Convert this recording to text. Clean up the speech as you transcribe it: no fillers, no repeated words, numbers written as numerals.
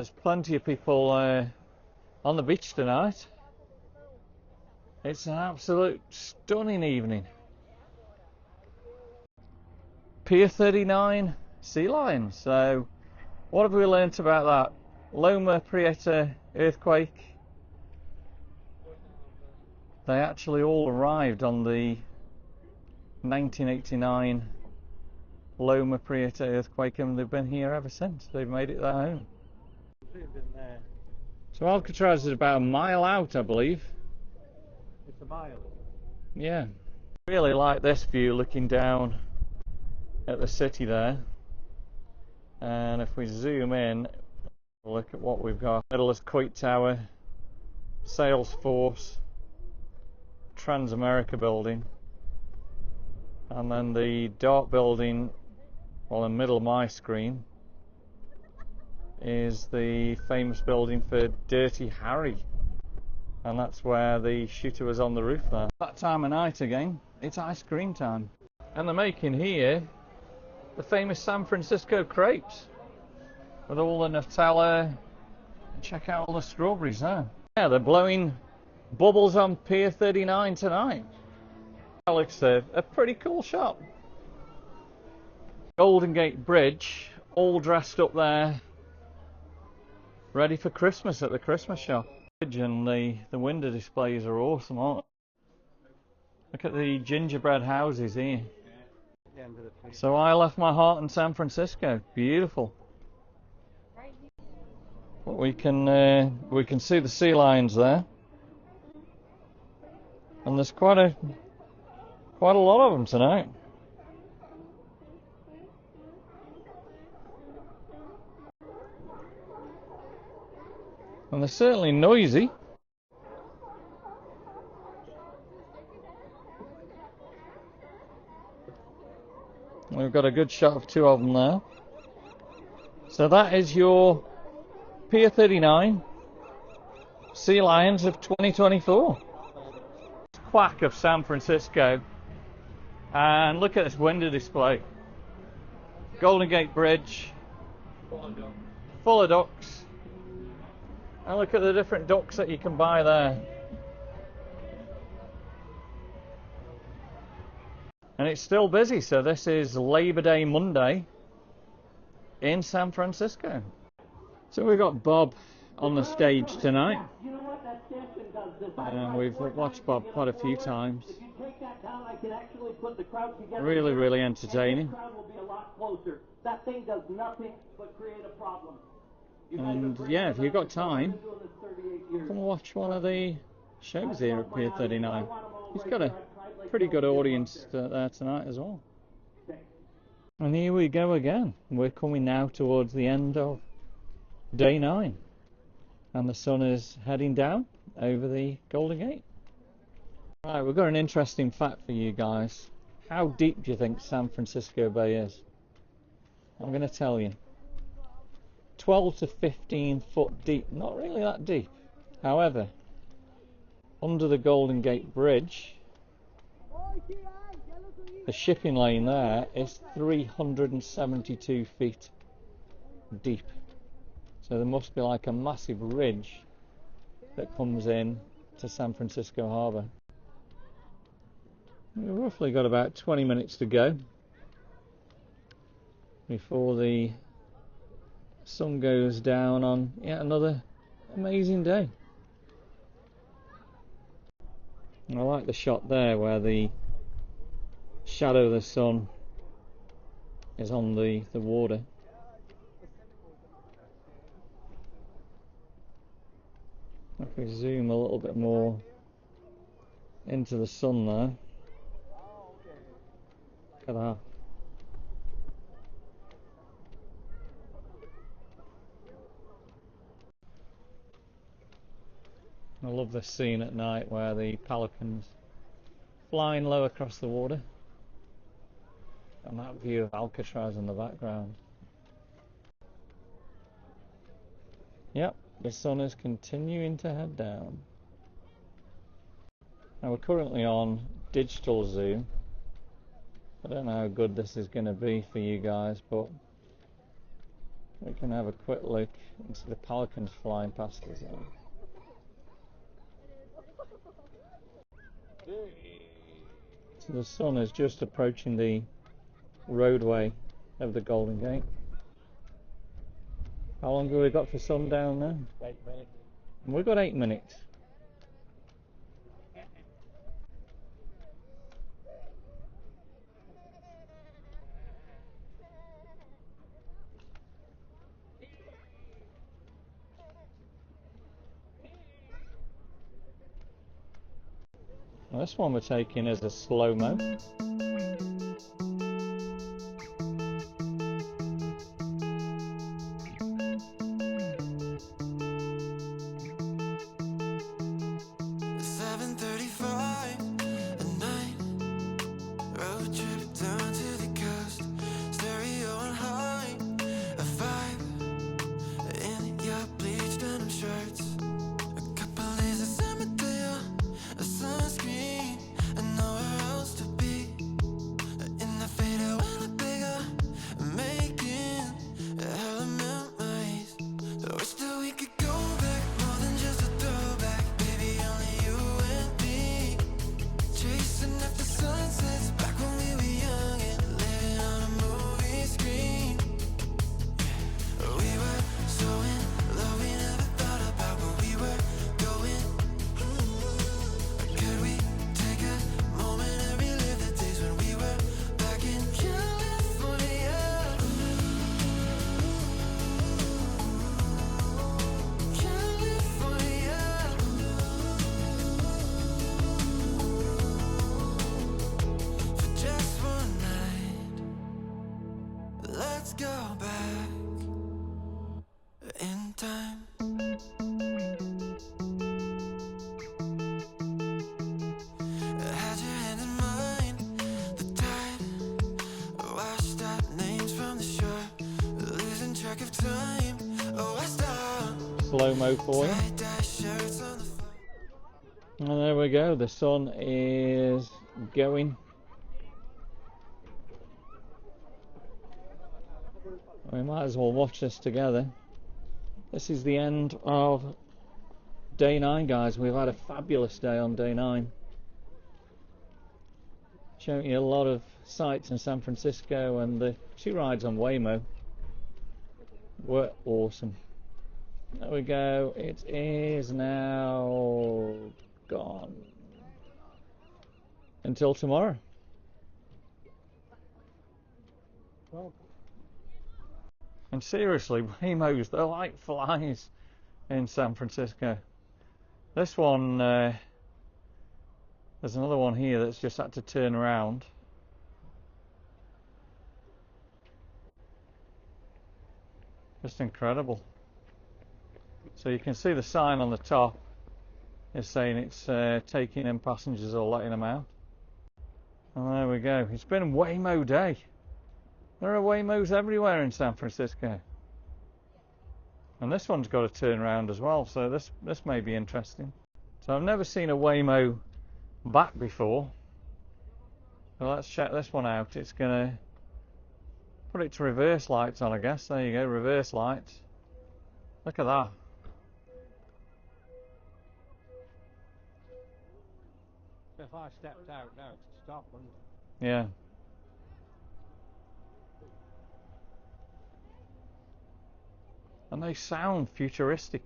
There's plenty of people on the beach tonight. It's an absolute stunning evening. Pier 39 sea lions. So what have we learnt about that? Loma Prieta earthquake. They actually all arrived on the 1989 Loma Prieta earthquake, and they've been here ever since. They've made it their home. So Alcatraz is about a mile out, I believe. It's a mile. Yeah. Really like this view looking down at the city there. And if we zoom in, look at what we've got. Middle is Coit Tower, Salesforce, Transamerica building, and then the dark building, well, in the middle of my screen, is the famous building for Dirty Harry, and that's where the shooter was on the roof there. That time of night again, it's ice cream time, and they're making here the famous San Francisco crepes with all the Nutella. Check out all the strawberries there. Yeah, they're blowing bubbles on Pier 39 tonight. That looks a pretty cool shop. Golden Gate Bridge, all dressed up there, ready for Christmas at the Christmas shop. And the window displays are awesome, aren't they? Look at the gingerbread houses here. So I left my heart in San Francisco. Beautiful. But we can see the sea lions there, and there's quite a lot of them tonight. And they're certainly noisy. We've got a good shot of two of them there. So that is your Pier 39 Sea Lions of 2024. Quack of San Francisco. And look at this window display. Golden Gate Bridge, full of ducks. And look at the different ducks that you can buy there. And it's still busy, so this is Labor Day Monday in San Francisco. So we've got Bob on the stage tonight. We've watched Bob quite a few times. Really, really entertaining. And yeah, if you've got time, come watch one of the shows here at Pier 39. He's got a pretty good audience there tonight as well. And here we go again. We're coming now towards the end of day 9, and the sun is heading down over the Golden Gate. Right, we've got an interesting fact for you guys. How deep do you think San Francisco Bay is? I'm going to tell you. 12 to 15 foot deep. Not really that deep. However, under the Golden Gate Bridge, the shipping lane there is 372 feet deep. So there must be like a massive ridge that comes in to San Francisco Harbour. We've roughly got about 20 minutes to go before the sun goes down on yet another amazing day. And I like the shot there where the shadow of the sun is on the water. If we zoom a little bit more into the sun there, look at that. I love this scene at night where the pelicans flying low across the water, and that view of Alcatraz in the background. Yep, the sun is continuing to head down. Now we're currently on digital zoom. I don't know how good this is going to be for you guys, but We can have a quick look into the pelicans flying past us. So the sun is just approaching the roadway of the Golden Gate. How long have we got for sundown now? 8 minutes. We've got 8 minutes. Well, this one we're taking as a slow-mo. Road trip down to the coast, stereo on high, a vibe in your bleached denim shirts, a couple days of cemetery, a sunscreen, and nowhere else to be. In the fader when I'm bigger, making hella memories. I wish that we could go back, more than just a throwback. Baby, only you and me, chasing after sunsets. Back when we were young and living on a movie screen. We were so in love, we never thought about where we were going. Could we take a moment and relive the days when we were back in California? California. For just one night, let's go back in time. Had your hand in mine, the tide washed out names from the shore, losing track of time. Oh, I stopped. Slow-mo for you. Tie-dye shirts on the floor. And there we go, the sun is going. We might as well watch this together. This is the end of day 9, guys. We've had a fabulous day on day 9. Showing you a lot of sights in San Francisco, and the 2 rides on Waymo were awesome. There we go, it is now gone. Until tomorrow. Well, And seriously, Waymos, they're like flies in San Francisco. This one, there's another one here that's just had to turn around. Just incredible. So you can see the sign on the top is saying it's taking in passengers or letting them out. And there we go. It's been Waymo day. There are Waymos everywhere in San Francisco. And this one's got a turn around as well, so this may be interesting. So I've never seen a Waymo back before. So let's check this one out. It's gonna put it to reverse lights on, I guess. There you go, reverse lights. Look at that. if I stepped out now to stop and Yeah. And they sound futuristic.